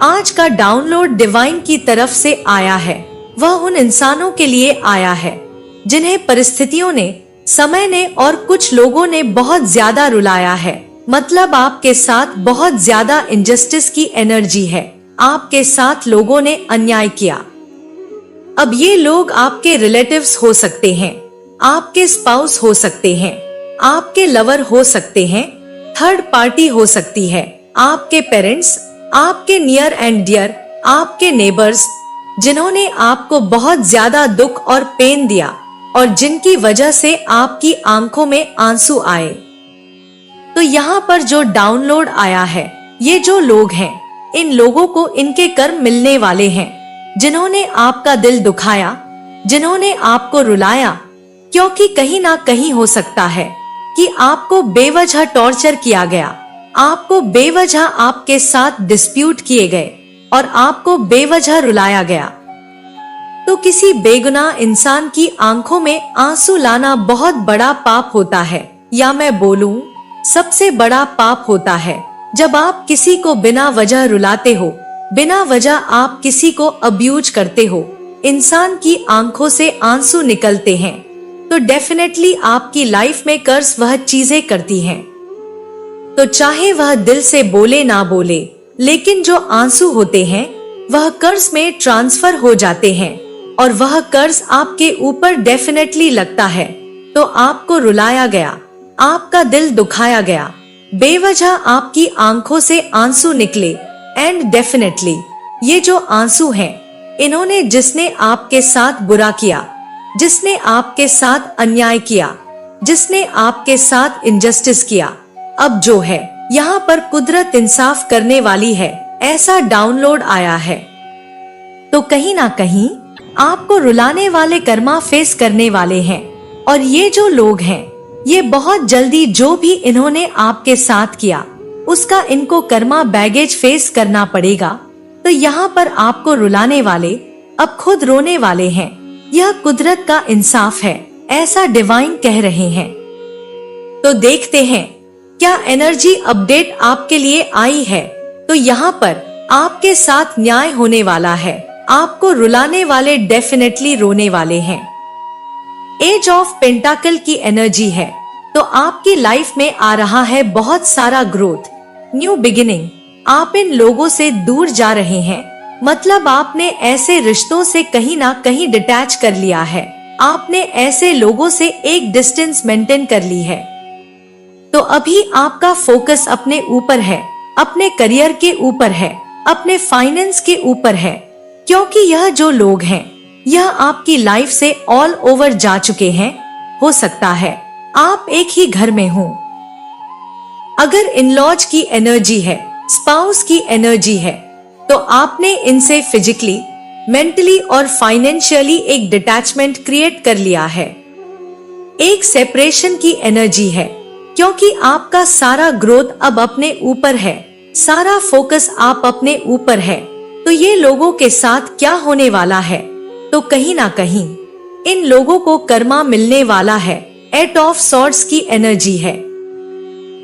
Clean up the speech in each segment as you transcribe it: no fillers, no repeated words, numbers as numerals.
आज का download divine की तरफ से आया है। वह उन इंसानों के लिए आया है जिन्हें परिस्थितियों ने, समय ने और कुछ लोगों ने बहुत ज्यादा रुलाया है। मतलब आपके साथ बहुत ज्यादा इनजस्टिस की एनर्जी है। आपके साथ लोगों ने अन्याय किया। अब ये लोग आपके रिलेटिव्स हो सकते हैं, आपके स्पाउस हो सकते हैं, आपके लवर हो सकते हैं, थर्ड पार्टी हो सकती है, आपके पेरेंट्स, आपके नियर एंड डियर, आपके नेबर्स, जिन्होंने आपको बहुत ज्यादा दुख और पेन दिया और जिनकी वजह से आपकी आंखों में आंसू आए। तो यहाँ पर जो डाउनलोड आया है, ये जो लोग हैं, इन लोगों को इनके कर्म मिलने वाले हैं, जिन्होंने आपका दिल दुखाया, जिन्होंने आपको रुलाया। क्योंकि कहीं ना कहीं हो सकता है कि आपको बेवजह टॉर्चर किया गया, आपको बेवजह आपके साथ डिस्प्यूट किए गए और आपको बेवजह रुलाया गया। तो किसी बेगुनाह इंसान की आंखों में आंसू लाना बहुत बड़ा पाप होता है, या मैं बोलूं सबसे बड़ा पाप होता है। जब आप किसी को बिना वजह रुलाते हो, बिना वजह आप किसी को अब्यूज करते हो, इंसान की आंखों से आंसू निकलते हैं, तो डेफिनेटली आपकी लाइफ में कर्स वह चीजें करती हैं। तो चाहे वह दिल से बोले ना बोले, लेकिन जो आंसू होते हैं वह कर्ज में ट्रांसफर हो जाते हैं और वह कर्ज आपके ऊपर डेफिनेटली लगता है। तो आपको रुलाया गया, आपका दिल दुखाया गया, बेवजह आपकी आंखों से आंसू निकले। एंड डेफिनेटली ये जो आंसू हैं, इन्होंने जिसने आपके साथ बुरा किया, जिसने आपके साथ अन्याय किया, जिसने आपके साथ इनजस्टिस किया, अब जो है यहाँ पर कुदरत इंसाफ करने वाली है, ऐसा डाउनलोड आया है। तो कहीं ना कहीं आपको रुलाने वाले कर्मा फेस करने वाले हैं। और ये जो लोग हैं, ये बहुत जल्दी जो भी इन्होंने आपके साथ किया, उसका इनको कर्मा बैगेज फेस करना पड़ेगा। तो यहाँ पर आपको रुलाने वाले अब खुद रोने वाले हैं। यह कुदरत का इंसाफ है, ऐसा डिवाइन कह रहे हैं। तो देखते हैं क्या एनर्जी अपडेट आपके लिए आई है। तो यहाँ पर आपके साथ न्याय होने वाला है। आपको रुलाने वाले डेफिनेटली रोने वाले हैं। एज ऑफ पेंटाकल की एनर्जी है, तो आपकी लाइफ में आ रहा है बहुत सारा ग्रोथ, न्यू बिगिनिंग। आप इन लोगों से दूर जा रहे हैं, मतलब आपने ऐसे रिश्तों से कहीं ना कहीं डिटैच कर लिया है। आपने ऐसे लोगों से एक डिस्टेंस मेंटेन कर ली है। तो अभी आपका फोकस अपने ऊपर है, अपने करियर के ऊपर है, अपने फाइनेंस के ऊपर है। क्योंकि यह जो लोग हैं, यह आपकी लाइफ से ऑल ओवर जा चुके हैं। हो सकता है आप एक ही घर में हो। अगर इन-लॉज की एनर्जी है, स्पाउस की एनर्जी है, तो आपने इनसे फिजिकली, मेंटली और फाइनेंशियली एक डिटैचमेंट क्रिएट कर लिया है। एक सेपरेशन की एनर्जी है, क्योंकि आपका सारा ग्रोथ अब अपने ऊपर है, सारा फोकस आप अपने ऊपर है। तो ये लोगों के साथ क्या होने वाला है, तो कहीं ना कहीं इन लोगों को कर्मा मिलने वाला है। एट ऑफ सॉर्ड्स की एनर्जी है।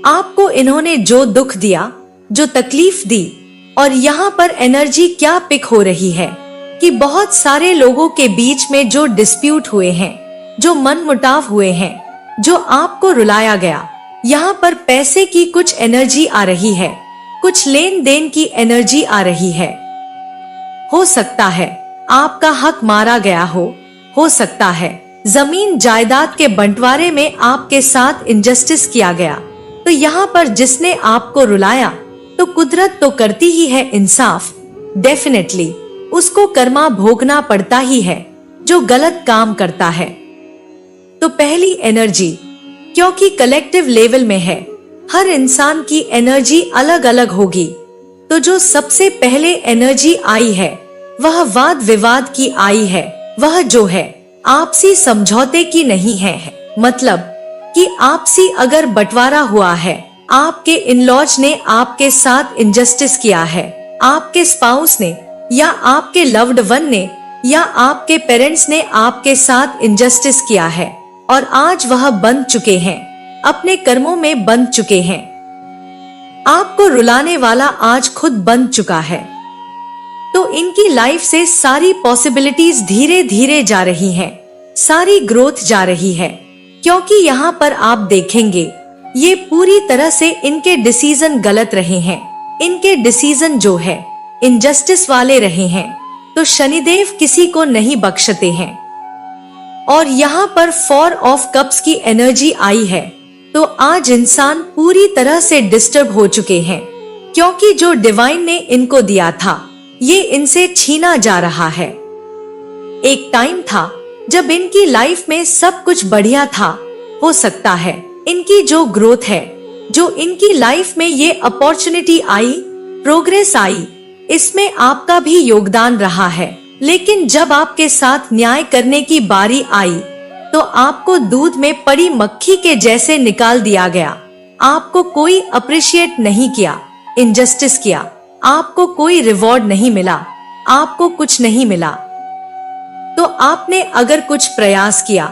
आपको इन्होंने जो दुख दिया, जो तकलीफ दी, और यहाँ पर एनर्जी क्या पिक हो रही है कि बहुत सारे लोगों के बीच में जो डिस्प्यूट हुए हैं, जो मनमुटाव हुए हैं, जो आपको रुलाया गया, यहाँ पर पैसे की कुछ एनर्जी आ रही है, कुछ लेन देन की एनर्जी आ रही है। हो सकता है आपका हक मारा गया हो सकता है जमीन जायदाद के बंटवारे में आपके साथ इनजस्टिस किया गया। तो यहाँ पर जिसने आपको रुलाया, तो कुदरत तो करती ही है इंसाफ। डेफिनेटली उसको कर्मा भोगना पड़ता ही है जो गलत काम करता है। तो पहली एनर्जी, क्योंकि कलेक्टिव लेवल में है, हर इंसान की एनर्जी अलग अलग होगी। तो जो सबसे पहले एनर्जी आई है, वह वाद विवाद की आई है। वह जो है आपसी समझौते की नहीं है। मतलब कि आपसी अगर बंटवारा हुआ है, आपके इन-लॉज ने आपके साथ इनजस्टिस किया है, आपके स्पाउस ने, या आपके लव्ड वन ने, या आपके पेरेंट्स ने आपके साथ इनजस्टिस किया है, और आज वह बंध चुके हैं, अपने कर्मों में बंध चुके हैं। आपको रुलाने वाला आज खुद बंध चुका है। इनकी लाइफ से सारी पॉसिबिलिटीज धीरे धीरे जा रही हैं, सारी ग्रोथ जा रही है, क्योंकि यहाँ पर आप देखेंगे ये पूरी तरह से इनके डिसीजन गलत रहे हैं। इनके डिसीजन जो है इनजस्टिस वाले रहे हैं, तो शनिदेव किसी को नहीं बख्शते हैं। और यहाँ पर 4 ऑफ कप्स की एनर्जी आई है, तो आज इंसान पूरी तरह से डिस्टर्ब हो चुके हैं, क्योंकि जो डिवाइन ने इनको दिया था ये इनसे छीना जा रहा है। एक टाइम था जब इनकी लाइफ में सब कुछ बढ़िया था। हो सकता है इनकी जो ग्रोथ है, जो इनकी लाइफ में ये अपॉर्चुनिटी आई, प्रोग्रेस आई, इसमें आपका भी योगदान रहा है। लेकिन जब आपके साथ न्याय करने की बारी आई तो आपको दूध में पड़ी मक्खी के जैसे निकाल दिया गया। आपको कोई अप्रिशिएट नहीं किया, इनजस्टिस किया, आपको कोई रिवॉर्ड नहीं मिला, आपको कुछ नहीं मिला। तो आपने अगर कुछ प्रयास किया,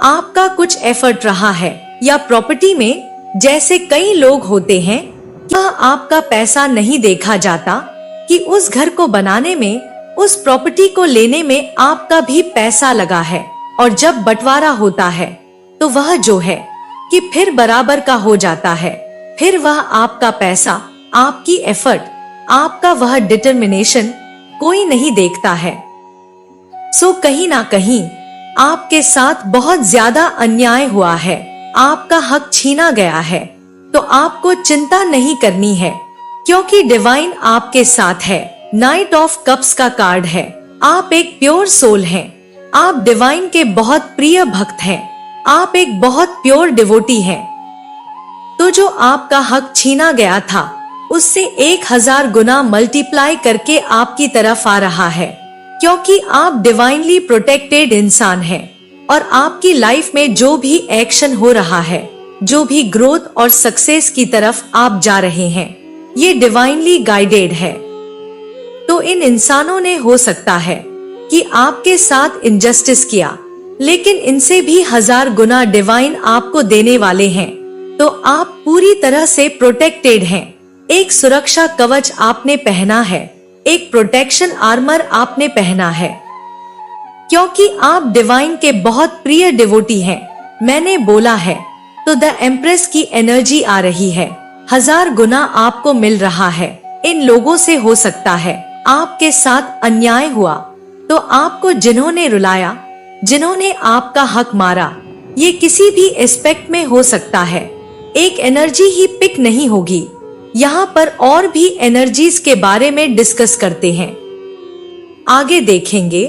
आपका कुछ एफर्ट रहा है, या प्रॉपर्टी में जैसे कई लोग होते हैं, क्या आपका पैसा नहीं देखा जाता कि उस घर को बनाने में, उस प्रॉपर्टी को लेने में आपका भी पैसा लगा है, और जब बंटवारा होता है तो वह जो है कि फिर बराबर का हो जाता है। फिर वह आपका पैसा, आपकी एफर्ट, आपका वह डिटर्मिनेशन कोई नहीं देखता है। सो कहीं ना कहीं आपके साथ बहुत ज्यादा अन्याय हुआ है, आपका हक छीना गया है। तो आपको चिंता नहीं करनी है, क्योंकि डिवाइन आपके साथ है। नाइट ऑफ कप्स का कार्ड है। आप एक प्योर सोल हैं, आप डिवाइन के बहुत प्रिय भक्त हैं, आप एक बहुत प्योर डिवोटी हैं। तो जो आपका हक छीना गया था उससे 1000 गुना मल्टीप्लाई करके आपकी तरफ आ रहा है, क्योंकि आप डिवाइनली प्रोटेक्टेड इंसान हैं। और आपकी लाइफ में जो भी एक्शन हो रहा है, जो भी ग्रोथ और सक्सेस की तरफ आप जा रहे हैं, ये डिवाइनली गाइडेड है। तो इन इंसानों ने हो सकता है कि आपके साथ इनजस्टिस किया, लेकिन इनसे भी 1000 गुना डिवाइन आपको देने वाले हैं। तो आप पूरी तरह से प्रोटेक्टेड हैं। एक सुरक्षा कवच आपने पहना है, एक प्रोटेक्शन आर्मर आपने पहना है, क्योंकि आप डिवाइन के बहुत प्रिय डिवोटी हैं। मैंने बोला है तो द एम्प्रेस की एनर्जी आ रही है, 1000 गुना आपको मिल रहा है। इन लोगों से हो सकता है आपके साथ अन्याय हुआ, तो आपको जिन्होंने रुलाया, जिन्होंने आपका हक मारा, ये किसी भी एस्पेक्ट में हो सकता है। एक एनर्जी ही पिक नहीं होगी, यहाँ पर और भी एनर्जीज के बारे में डिस्कस करते हैं, आगे देखेंगे।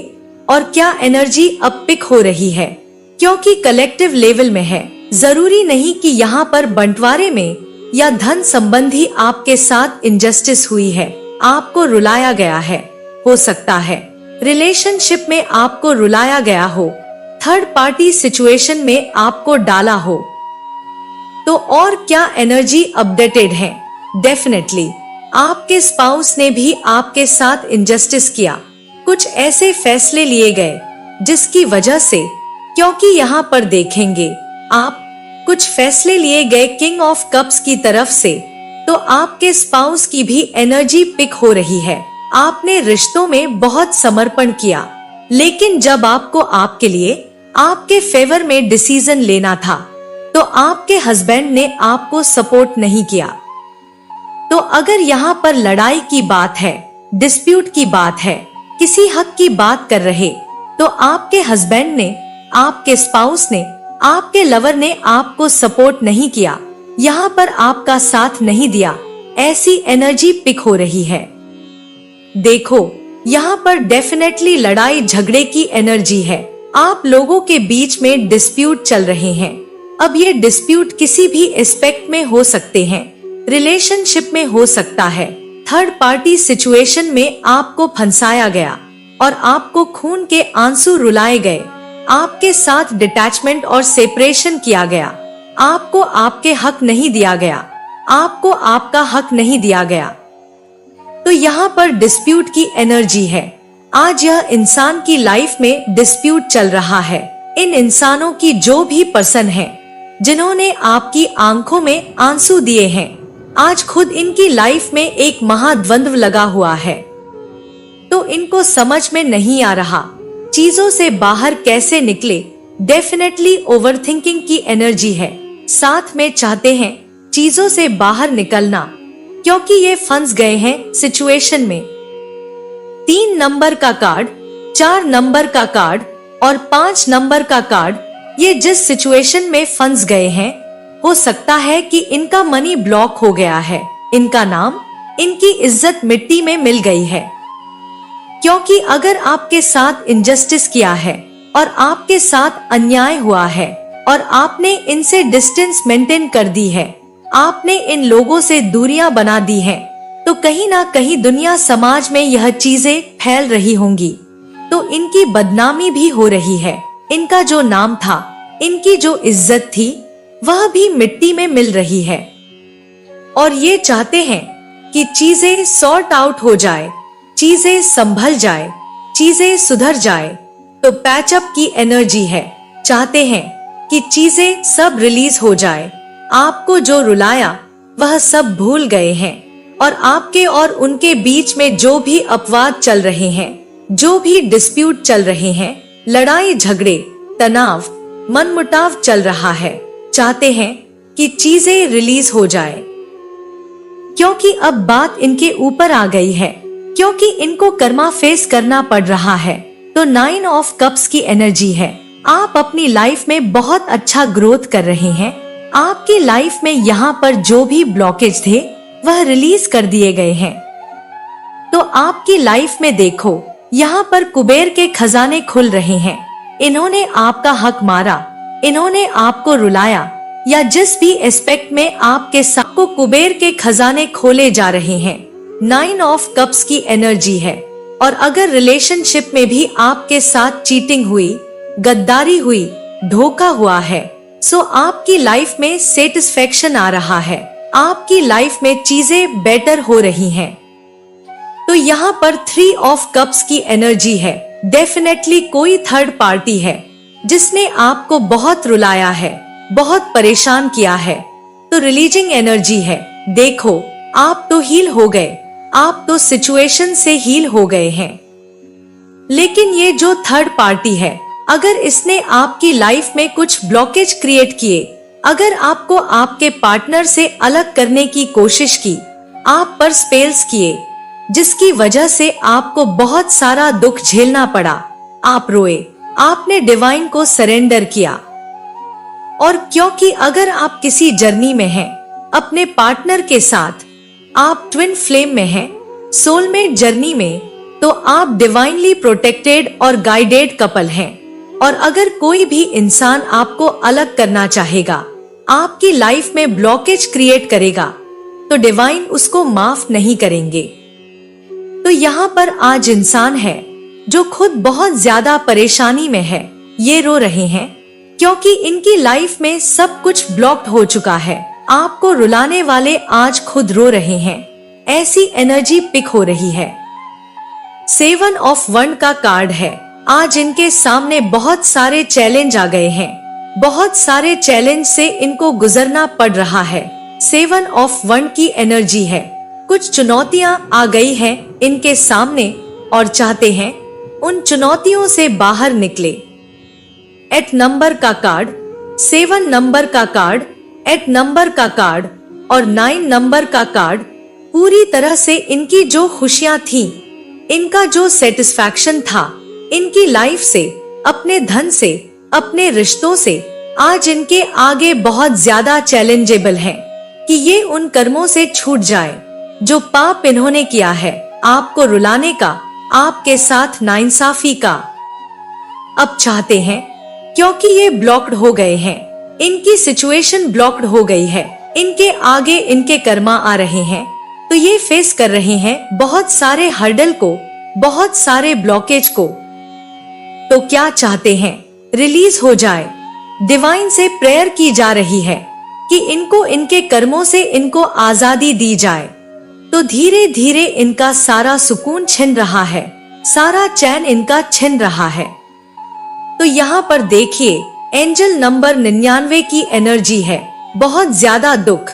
और क्या एनर्जी अब पिक हो रही है, क्योंकि कलेक्टिव लेवल में है। जरूरी नहीं कि यहाँ पर बंटवारे में या धन संबंधी आपके साथ इनजस्टिस हुई है, आपको रुलाया गया है। हो सकता है रिलेशनशिप में आपको रुलाया गया हो, थर्ड पार्टी सिचुएशन में आपको डाला हो। तो और क्या एनर्जी अपडेटेड है? डेफिनेटली आपके स्पाउस ने भी आपके साथ इनजस्टिस किया, कुछ ऐसे फैसले लिए गए जिसकी वजह से, क्योंकि यहाँ पर देखेंगे आप, कुछ फैसले लिए गए किंग ऑफ कप्स की तरफ से, तो आपके स्पाउस की भी एनर्जी पिक हो रही है। आपने रिश्तों में बहुत समर्पण किया, लेकिन जब आपको आपके लिए, आपके फेवर में डिसीजन लेना था, तो आपके हस्बैंड ने आपको सपोर्ट नहीं किया। तो अगर यहाँ पर लड़ाई की बात है, डिस्प्यूट की बात है, किसी हक की बात कर रहे, तो आपके हस्बैंड ने, आपके स्पाउस ने, आपके लवर ने आपको सपोर्ट नहीं किया, यहाँ पर आपका साथ नहीं दिया। ऐसी एनर्जी पिक हो रही है। देखो यहाँ पर डेफिनेटली लड़ाई झगड़े की एनर्जी है। आप लोगों के बीच में डिस्प्यूट चल रहे हैं। अब ये डिस्प्यूट किसी भी एस्पेक्ट में हो सकते हैं, रिलेशनशिप में हो सकता है, थर्ड पार्टी सिचुएशन में आपको फंसाया गया और आपको खून के आंसू रुलाए गए, आपके साथ डिटैचमेंट और सेपरेशन किया गया, आपको आपके हक नहीं दिया गया, आपको आपका हक नहीं दिया गया। तो यहाँ पर डिस्प्यूट की एनर्जी है। आज यह इंसान की लाइफ में डिस्प्यूट चल रहा है। इन इंसानों की जो भी पर्सन है, जिन्होंने आपकी आंखों में आंसू दिए हैं, आज खुद इनकी लाइफ में एक महाद्वंद्व लगा हुआ है। तो इनको समझ में नहीं आ रहा चीजों से बाहर कैसे निकले। डेफिनेटली ओवरथिंकिंग की एनर्जी है, साथ में चाहते हैं चीजों से बाहर निकलना क्योंकि ये फंस गए हैं सिचुएशन में। 3 नंबर का कार्ड, 4 नंबर का कार्ड और 5 नंबर का कार्ड, ये जिस सिचुएशन में फंस गए हैं, हो सकता है कि इनका मनी ब्लॉक हो गया है, इनका नाम, इनकी इज्जत मिट्टी में मिल गई है। क्योंकि अगर आपके साथ इनजस्टिस किया है और आपके साथ अन्याय हुआ है और आपने इनसे डिस्टेंस मेंटेन कर दी है, आपने इन लोगों से दूरियां बना दी हैं, तो कहीं ना कहीं दुनिया समाज में यह चीजें फैल रही होंगी, तो इनकी बदनामी भी हो रही है। इनका जो नाम था, इनकी जो इज्जत थी, वह भी मिट्टी में मिल रही है। और ये चाहते हैं कि चीजें सॉर्ट आउट हो जाए, चीजें संभल जाए, चीजें सुधर जाए। तो पैचअप की एनर्जी है, चाहते हैं कि चीजें सब रिलीज हो जाए। आपको जो रुलाया वह सब भूल गए हैं और आपके और उनके बीच में जो भी अपवाद चल रहे हैं, जो भी डिस्प्यूट चल रहे हैं, लड़ाई झगड़े, तनाव, मनमुटाव चल रहा है, चाहते हैं कि चीजें रिलीज हो जाए। क्योंकि अब बात इनके ऊपर आ गई है, क्योंकि इनको कर्मा फेस करना पड़ रहा है। तो 9 ऑफ कप्स की एनर्जी है। आप अपनी लाइफ में बहुत अच्छा ग्रोथ कर रहे हैं। आपकी लाइफ में यहाँ पर जो भी ब्लॉकेज थे वह रिलीज कर दिए गए हैं। तो आपकी लाइफ में देखो, यहाँ पर कुबेर के खजाने खुल रहे हैं। इन्होंने आपका हक मारा, इन्होंने आपको रुलाया, या जिस भी एस्पेक्ट में आपके साथ को कुबेर के खजाने खोले जा रहे हैं। 9 ऑफ कप्स की एनर्जी है। और अगर रिलेशनशिप में भी आपके साथ चीटिंग हुई, गद्दारी हुई, धोखा हुआ है, सो आपकी लाइफ में सेटिस्फेक्शन आ रहा है, आपकी लाइफ में चीजें बेटर हो रही हैं। तो यहाँ पर 3 ऑफ कप्स की एनर्जी है। डेफिनेटली कोई थर्ड पार्टी है जिसने आपको बहुत रुलाया है, बहुत परेशान किया है। तो रिलीजिंग एनर्जी है। देखो, आप तो हील हो गए, आप तो सिचुएशन से हील हो गए हैं, लेकिन ये जो थर्ड पार्टी है, अगर इसने आपकी लाइफ में कुछ ब्लॉकेज क्रिएट किए, अगर आपको आपके पार्टनर से अलग करने की कोशिश की, आप पर स्पेल्स किए, जिसकी वजह से आपको बहुत सारा दुख झेलना पड़ा, आप रोए, आपने डिवाइन को सरेंडर किया। और क्योंकि अगर आप किसी जर्नी में हैं अपने पार्टनर के साथ, आप ट्विन फ्लेम में हैं, सोलमेट जर्नी में, तो आप डिवाइनली प्रोटेक्टेड और गाइडेड कपल हैं। और अगर कोई भी इंसान आपको अलग करना चाहेगा, आपकी लाइफ में ब्लॉकेज क्रिएट करेगा, तो डिवाइन उसको माफ नहीं करेंगे। तो यहाँ पर आज इंसान है जो खुद बहुत ज्यादा परेशानी में है। ये रो रहे हैं क्योंकि इनकी लाइफ में सब कुछ ब्लॉक्ड हो चुका है। आपको रुलाने वाले आज खुद रो रहे हैं, ऐसी एनर्जी पिक हो रही है। 7 ऑफ वंड का कार्ड है। आज इनके सामने बहुत सारे चैलेंज आ गए हैं, बहुत सारे चैलेंज से इनको गुजरना पड़ रहा है। 7 ऑफ वंड की एनर्जी है। कुछ चुनौतियां आ गई हैं इनके सामने और चाहते हैं उन चुनौतियों से बाहर निकले। 8 नंबर का कार्ड, 7 नंबर का कार्ड, 8 नंबर का कार्ड और 9 नंबर का कार्ड, पूरी तरह से इनकी जो खुशियां थी, इनका जो सेटिस्फैक्शन था इनकी लाइफ से, अपने धन से, अपने रिश्तों से, आज इनके आगे बहुत ज्यादा चैलेंजेबल है कि ये उन कर्मों से छूट जाए जो पाप इन्होंने किया है, आपको रुलाने का, आपके साथ नाइंसाफी का। अब चाहते हैं, क्योंकि ये ब्लॉक्ड हो गए हैं, इनकी सिचुएशन ब्लॉक्ड हो गई है, इनके आगे इनके कर्मा आ रहे हैं, तो ये फेस कर रहे हैं बहुत सारे हर्डल को, बहुत सारे ब्लॉकेज को। तो क्या चाहते हैं? रिलीज हो जाए। डिवाइन से प्रेयर की जा रही है कि इनको इनके कर्मों से इनको आजादी दी जाए। तो धीरे धीरे इनका सारा सुकून छिन रहा है, सारा चैन इनका छिन रहा है। तो यहाँ पर देखिए, एंजल नंबर 99 की एनर्जी है। बहुत ज्यादा दुख,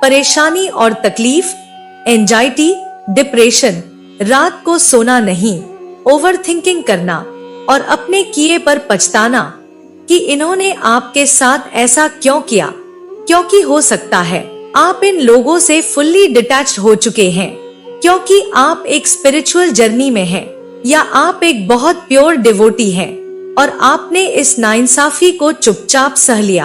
परेशानी और तकलीफ, एंजाइटी, डिप्रेशन, रात को सोना नहीं, ओवरथिंकिंग करना और अपने किए पर पछताना कि इन्होंने आपके साथ ऐसा क्यों किया, क्योंकि हो सकता है आप इन लोगों से फुल्ली डिटैच्ड हो चुके हैं, क्योंकि आप एक स्पिरिचुअल जर्नी में हैं या आप एक बहुत प्योर डिवोटी हैं और आपने इस नाइंसाफी को चुपचाप सह लिया।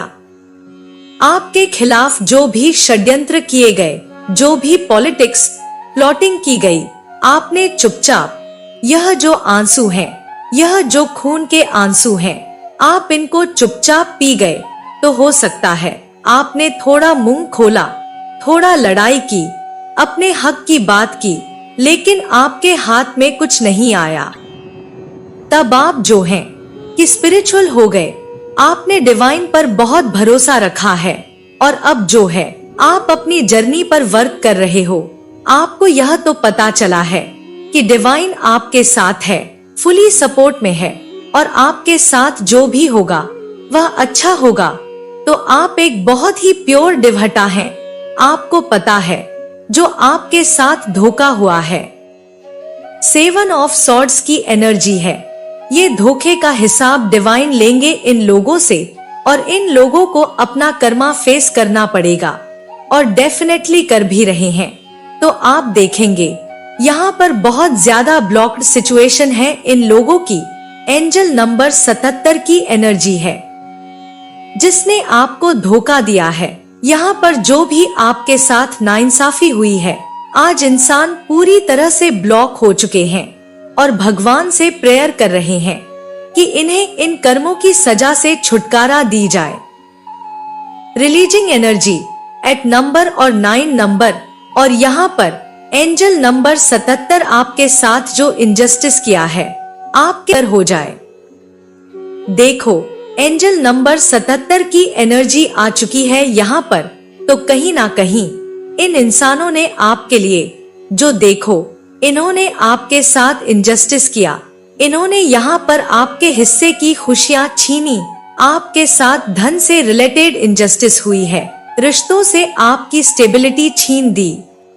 आपके खिलाफ जो भी षड्यंत्र किए गए, जो भी पॉलिटिक्स प्लॉटिंग की गई, आपने चुपचाप यह जो आंसू हैं, यह जो खून के आंसू हैं, आप इनको चुपचाप पी गए। तो हो सकता है आपने थोड़ा मुंह खोला, थोड़ा लड़ाई की, अपने हक की बात की, लेकिन आपके हाथ में कुछ नहीं आया। तब आप जो हैं कि स्पिरिचुअल हो गए, आपने डिवाइन पर बहुत भरोसा रखा है और अब जो है आप अपनी जर्नी पर वर्क कर रहे हो। आपको यह तो पता चला है कि डिवाइन आपके साथ है, फुली सपोर्ट में है और आपके साथ जो भी होगा वह अच्छा होगा। तो आप एक बहुत ही प्योर डिवहटा हैं। आपको पता है जो आपके साथ धोखा हुआ है। 7 ऑफ सॉर्ड्स की एनर्जी है। ये धोखे का हिसाब डिवाइन लेंगे इन लोगों से और इन लोगों को अपना कर्मा फेस करना पड़ेगा और डेफिनेटली कर भी रहे हैं। तो आप देखेंगे यहाँ पर बहुत ज्यादा ब्लॉक्ड सिचुएशन है इन लोगों की। एंजल नंबर 77 की एनर्जी है जिसने आपको धोखा दिया है। यहाँ पर जो भी आपके साथ नाइंसाफी हुई है, आज इंसान पूरी तरह से ब्लॉक हो चुके हैं और भगवान से प्रेयर कर रहे हैं कि इन्हें इन कर्मों की सजा से छुटकारा दी जाए। रिलीजिंग एनर्जी एट नंबर और 9 नंबर और यहाँ पर एंजल नंबर 77 आपके साथ जो इनजस्टिस किया है आपके हो जाए। देखो एंजल नंबर 77 की एनर्जी आ चुकी है यहाँ पर। तो कहीं ना कहीं इन इंसानों ने आपके लिए जो देखो, इन्होंने आपके साथ इनजस्टिस किया, इन्होंने यहाँ पर आपके हिस्से की खुशियाँ छीनी, आपके साथ धन से रिलेटेड इनजस्टिस हुई है, रिश्तों से आपकी स्टेबिलिटी छीन दी।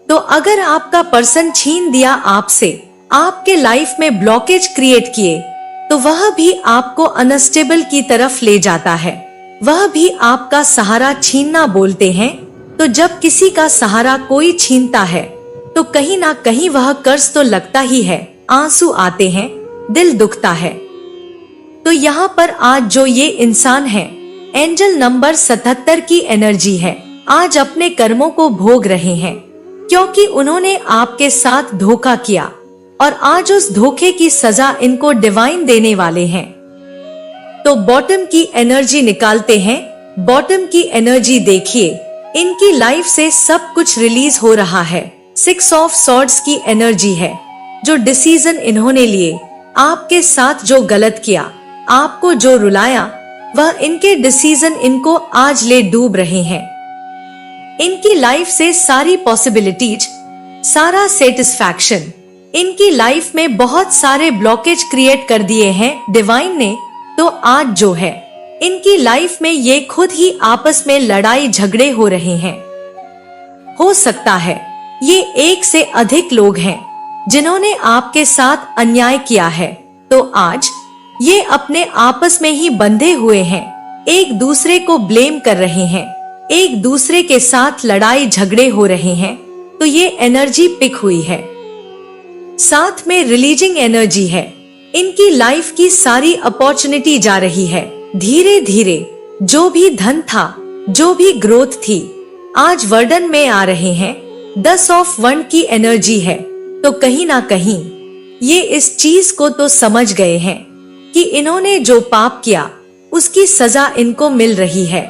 तो अगर आपका पर्सन छीन दिया आपसे, आपके लाइफ में ब्लॉकेज क्रिएट किए, तो वह भी आपको अनस्टेबल की तरफ ले जाता है। वह भी आपका सहारा छीनना बोलते हैं। तो जब किसी का सहारा कोई छीनता है तो कहीं ना कहीं वह कर्ज तो लगता ही है, आंसू आते हैं, दिल दुखता है। तो यहाँ पर आज जो ये इंसान है, एंजल नंबर 77 की एनर्जी है, आज अपने कर्मों को भोग रहे हैं क्योंकि उन्होंने आपके साथ धोखा किया और आज उस धोखे की सजा इनको डिवाइन देने वाले हैं। तो बॉटम की एनर्जी निकालते हैं। बॉटम की एनर्जी देखिए, इनकी लाइफ से सब कुछ रिलीज हो रहा है। 6 ऑफ सॉर्ड्स की एनर्जी है। जो डिसीजन इन्होंने लिए, आपके साथ जो गलत किया, आपको जो रुलाया, वह इनके डिसीजन इनको आज ले डूब रहे हैं। इनकी लाइफ से सारी पॉसिबिलिटीज, सारा सेटिस्फैक्शन, इनकी लाइफ में बहुत सारे ब्लॉकेज क्रिएट कर दिए हैं डिवाइन ने। तो आज जो है इनकी लाइफ में ये खुद ही आपस में लड़ाई झगड़े हो रहे हैं। हो सकता है ये एक से अधिक लोग हैं जिन्होंने आपके साथ अन्याय किया है। तो आज ये अपने आपस में ही बंधे हुए हैं, एक दूसरे को ब्लेम कर रहे हैं, एक दूसरे के साथ लड़ाई झगड़े हो रहे हैं। तो ये एनर्जी पिक हुई है। साथ में रिलीजिंग एनर्जी है। इनकी लाइफ की सारी अपॉर्चुनिटी जा रही है। धीरे धीरे जो भी धन था, जो भी ग्रोथ थी, आज वर्डन में आ रहे हैं। 10 ऑफ वन की एनर्जी है। तो कहीं ना कहीं ये इस चीज को तो समझ गए हैं कि इन्होंने जो पाप किया उसकी सजा इनको मिल रही है,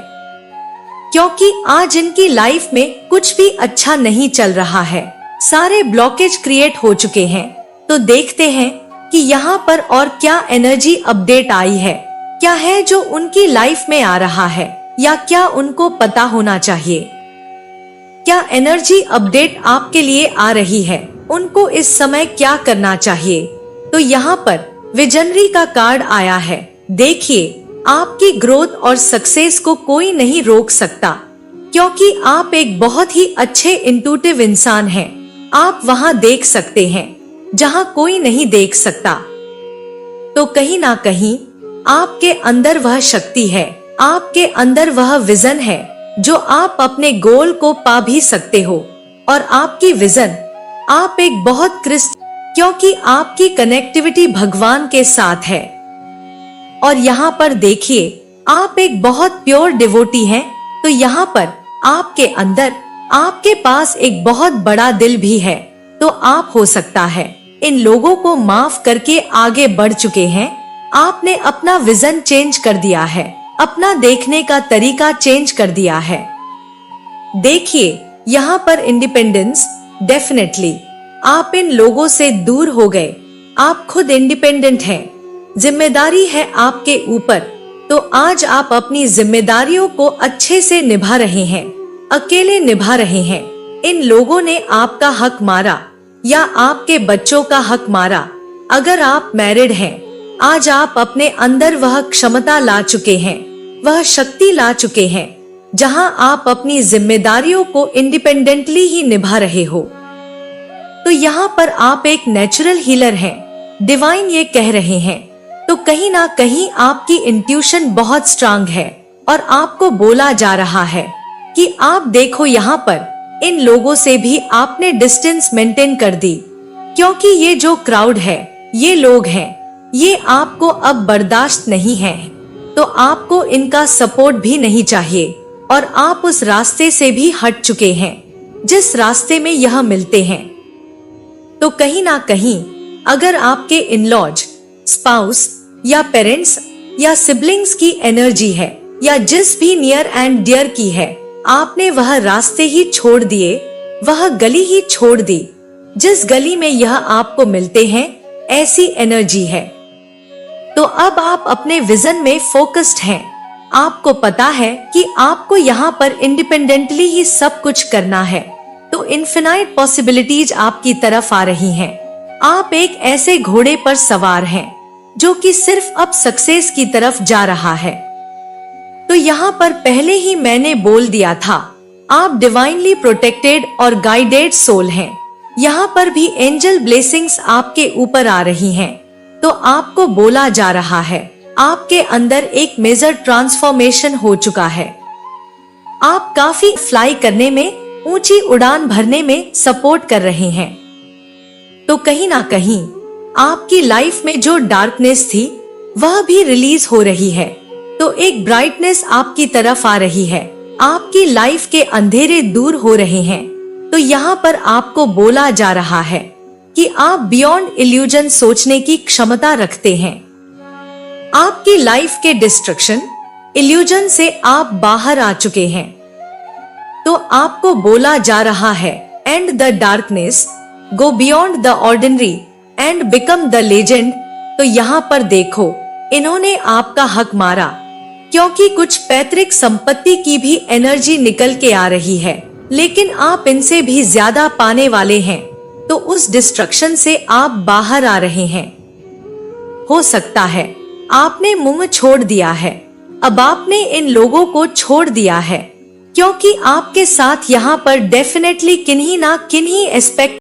क्योंकि आज इनकी लाइफ में कुछ भी अच्छा नहीं चल रहा है। सारे ब्लॉकेज क्रिएट हो चुके हैं। तो देखते हैं कि यहाँ पर और क्या एनर्जी अपडेट आई है, क्या है जो उनकी लाइफ में आ रहा है, या क्या उनको पता होना चाहिए। क्या एनर्जी अपडेट आपके लिए आ रही है, उनको इस समय क्या करना चाहिए। तो यहाँ पर विजनरी का कार्ड आया है। देखिए, आपकी ग्रोथ और सक्सेस को कोई नहीं रोक सकता, क्योंकि आप एक बहुत ही अच्छे इंट्यूटिव इंसान हैं। आप वहाँ देख सकते हैं जहाँ कोई नहीं देख सकता। तो कहीं ना कहीं आपके अंदर वह शक्ति है, आपके अंदर वह विजन है जो आप अपने गोल को पा भी सकते हो। और आपकी विजन, आप एक बहुत क्रिस्टल, क्योंकि आपकी कनेक्टिविटी भगवान के साथ है। और यहाँ पर देखिए, आप एक बहुत प्योर डिवोटी हैं, तो यहाँ पर आपके अंदर, आपके पास एक बहुत बड़ा दिल भी है। तो आप हो सकता है इन लोगों को माफ करके आगे बढ़ चुके हैं। आपने अपना विजन चेंज कर दिया है, अपना देखने का तरीका चेंज कर दिया है। देखिए यहाँ पर इंडिपेंडेंस, डेफिनेटली आप इन लोगों से दूर हो गए। आप खुद इंडिपेंडेंट हैं, जिम्मेदारी है आपके ऊपर। तो आज आप अपनी जिम्मेदारियों को अच्छे से निभा रहे हैं, अकेले निभा रहे हैं। इन लोगों ने आपका हक मारा या आपके बच्चों का हक मारा। अगर आप मैरिड हैं, आज आप अपने अंदर वह क्षमता ला चुके हैं, वह शक्ति ला चुके हैं, जहां आप अपनी जिम्मेदारियों को इंडिपेंडेंटली ही निभा रहे हो। तो यहाँ पर आप एक नेचुरल हीलर हैं, डिवाइन ये कह रहे हैं। तो कहीं ना कहीं आपकी इंट्यूशन बहुत स्ट्रांग है और आपको बोला जा रहा है कि आप देखो, यहाँ पर इन लोगों से भी आपने डिस्टेंस मेंटेन कर दी, क्योंकि ये जो क्राउड है, ये लोग हैं, ये आपको अब बर्दाश्त नहीं है। तो आपको इनका सपोर्ट भी नहीं चाहिए और आप उस रास्ते से भी हट चुके हैं जिस रास्ते में यह मिलते हैं। तो कहीं ना कहीं अगर आपके इन-लॉज, स्पाउस या पेरेंट्स या सिबलिंग्स की एनर्जी है या जिस भी नियर एंड डियर की है, आपने वह रास्ते ही छोड़ दिए, वह गली ही छोड़ दी जिस गली में यह आपको मिलते हैं, ऐसी एनर्जी है। तो अब आप अपने विजन में फोकस्ड हैं। आपको पता है कि आपको यहाँ पर इंडिपेंडेंटली ही सब कुछ करना है। तो इनफिनाइट पॉसिबिलिटीज आपकी तरफ आ रही हैं। आप एक ऐसे घोड़े पर सवार हैं जो कि सिर्फ अब सक्सेस की तरफ जा रहा है। तो यहाँ पर पहले ही मैंने बोल दिया था, आप डिवाइनली प्रोटेक्टेड और गाइडेड सोल हैं। यहाँ पर भी एंजल ब्लेसिंग्स आपके ऊपर आ रही हैं। तो आपको बोला जा रहा है, आपके अंदर एक मेजर ट्रांसफॉर्मेशन हो चुका है। आप काफी फ्लाई करने में, ऊंची उड़ान भरने में सपोर्ट कर रहे हैं। तो कहीं ना कहीं आपकी लाइफ में जो डार्कनेस थी, वह भी रिलीज हो रही है। तो एक ब्राइटनेस आपकी तरफ आ रही है, आपकी लाइफ के अंधेरे दूर हो रहे हैं। तो यहाँ पर आपको बोला जा रहा है कि आप बियॉन्ड इल्यूजन सोचने की क्षमता रखते हैं। आपकी लाइफ के डिस्ट्रक्शन, इल्यूजन से आप बाहर आ चुके हैं। तो आपको बोला जा रहा है, and the darkness, go beyond the ordinary and become the legend. तो यहाँ पर देखो, इन्होंने आपका हक मारा, क्योंकि कुछ पैतृक संपत्ति की भी एनर्जी निकल के आ रही है, लेकिन आप इनसे भी ज्यादा पाने वाले हैं। तो उस डिस्ट्रक्शन से आप बाहर आ रहे हैं। हो सकता है आपने मुंह छोड़ दिया है, अब आपने इन लोगों को छोड़ दिया है, क्योंकि आपके साथ यहाँ पर डेफिनेटली किन्हीं ना किन्हीं एस्पेक्ट